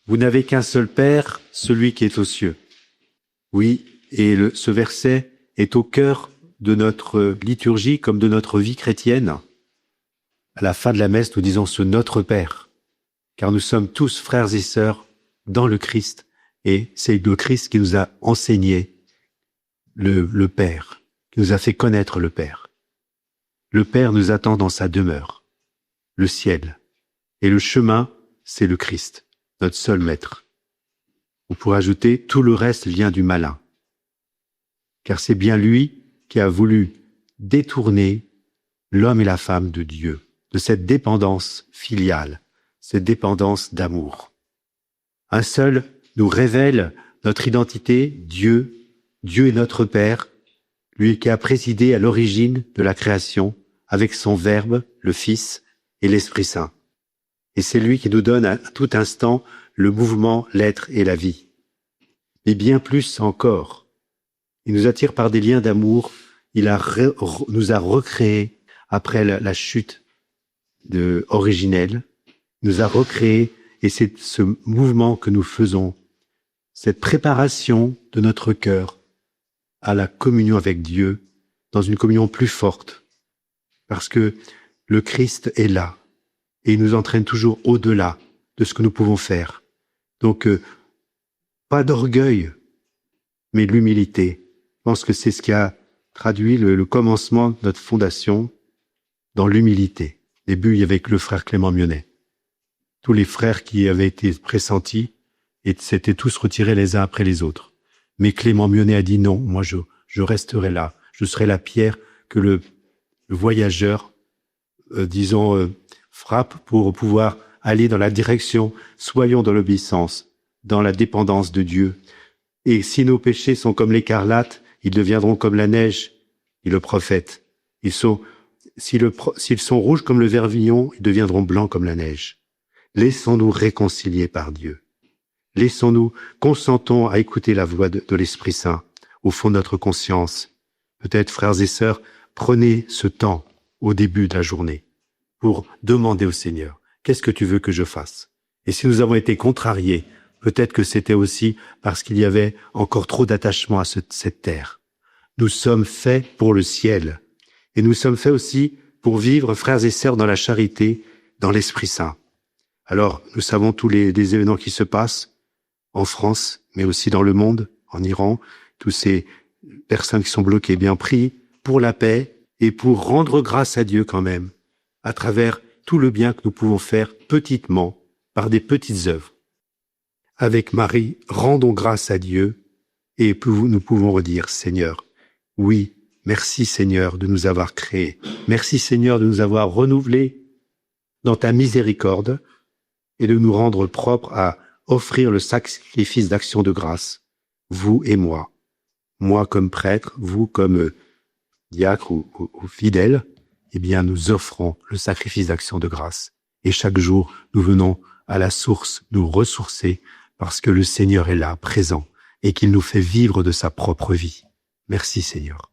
Vous n'avez qu'un seul Père, celui qui est aux cieux. Oui, et ce verset est au cœur de notre liturgie comme de notre vie chrétienne. À la fin de la messe, nous disons ce Notre Père, car nous sommes tous frères et sœurs dans le Christ, et c'est le Christ qui nous a enseigné le Père, qui nous a fait connaître le Père. Le Père nous attend dans sa demeure, le ciel, et le chemin, c'est le Christ, notre seul maître. On pourrait ajouter, tout le reste vient du malin, car c'est bien lui qui a voulu détourner l'homme et la femme de Dieu, de cette dépendance filiale, cette dépendance d'amour. Un seul nous révèle notre identité, Dieu. Dieu est notre Père, lui qui a présidé à l'origine de la création avec son Verbe, le Fils et l'Esprit Saint. Et c'est lui qui nous donne à tout instant le mouvement, l'être et la vie. Mais bien plus encore, il nous attire par des liens d'amour, nous a recréés après la chute originelle, nous a recréés, et c'est ce mouvement que nous faisons, cette préparation de notre cœur à la communion avec Dieu, dans une communion plus forte, parce que le Christ est là, et il nous entraîne toujours au-delà de ce que nous pouvons faire. Donc, pas d'orgueil, mais l'humilité. Je pense que c'est ce qui a traduit le commencement de notre fondation dans l'humilité. Au début, il y avait que le frère Clément Mionnet. Tous les frères qui avaient été pressentis et s'étaient tous retirés les uns après les autres. Mais Clément Mionnet a dit non, moi je resterai là. Je serai la pierre que le voyageur, frappe pour pouvoir aller dans la direction. Soyons dans l'obéissance, dans la dépendance de Dieu. Et si nos péchés sont comme l'écarlate, ils deviendront comme la neige, dit le prophète. S'ils sont rouges comme le vermillon, ils deviendront blancs comme la neige. Laissons-nous réconcilier par Dieu. Consentons à écouter la voix de l'Esprit Saint au fond de notre conscience. Peut-être, frères et sœurs, prenez ce temps au début de la journée pour demander au Seigneur, qu'est-ce que tu veux que je fasse? Et si nous avons été contrariés, peut-être que c'était aussi parce qu'il y avait encore trop d'attachement à cette terre. Nous sommes faits pour le ciel. Et nous sommes faits aussi pour vivre, frères et sœurs, dans la charité, dans l'Esprit Saint. Alors, nous savons tous les événements qui se passent en France, mais aussi dans le monde, en Iran, tous ces personnes qui sont bloquées. Bien, prie pour la paix et pour rendre grâce à Dieu quand même, à travers tout le bien que nous pouvons faire petitement, par des petites œuvres. Avec Marie, rendons grâce à Dieu et nous pouvons redire, Seigneur, oui, merci Seigneur de nous avoir créés. Merci Seigneur de nous avoir renouvelés dans ta miséricorde et de nous rendre propres à offrir le sacrifice d'action de grâce, vous et moi. Moi comme prêtre, vous comme diacre ou fidèle, eh bien nous offrons le sacrifice d'action de grâce. Et chaque jour, nous venons à la source nous ressourcer parce que le Seigneur est là, présent, et qu'il nous fait vivre de sa propre vie. Merci Seigneur.